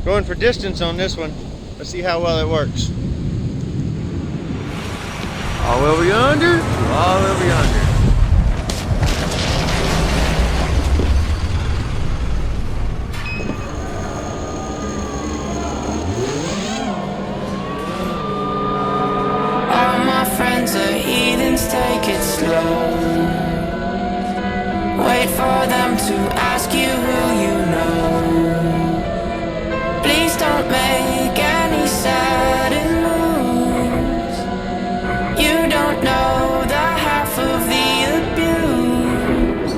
Going for distance on this one. Let's see how well it works. All the way under, all the way under. All my friends are heathens, take it slow. Wait for them to ask you who you know. Please don't make any sudden moves. You don't know the half of the abuse.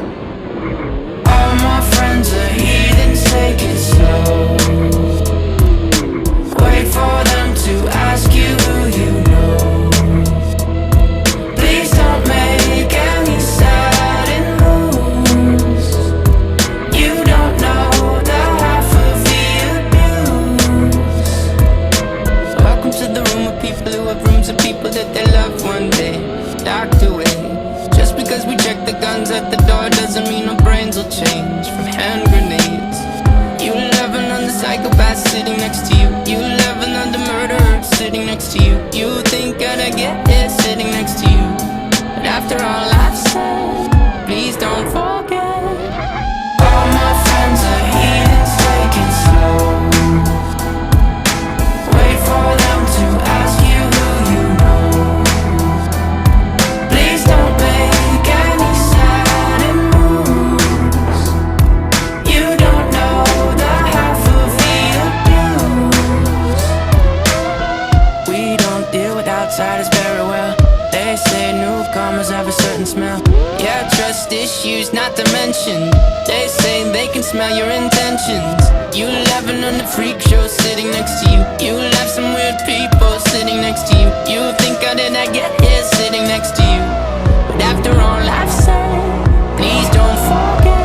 All my friends are heathens, take it slow. Wait for them to ask you who you know. Please don't make any sudden moves. You don't know the half of the abuse. Welcome to the room of people who have rooms of people that they love one day docked away. Just because we check the guns at the door doesn't mean our brains will change from hand grenades. You love another psychopath sitting next to you. You love another murderer sitting next to you. You think I'd get here sitting next to you. But after all I've said, please don't forget. All my friends are heathens, take it slow. Wait for them to ask you who you know. Please don't make any sudden moves. You don't know the half of the abuse. We don't deal with outsiders very well. They say newcomers have a certain smell. Yeah, trust issues not to mention. They say they can smell your intentions. You laughing on the freak show sitting next to you. You left some weird people sitting next to you. You think I did not get here sitting next to you. But after all I've said, please don't forget.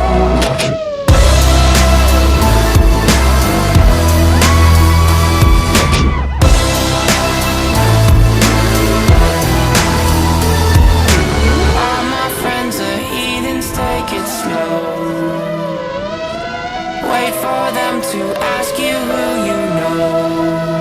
All my friends are heathens, take it slow. Wait for them to ask you who you know.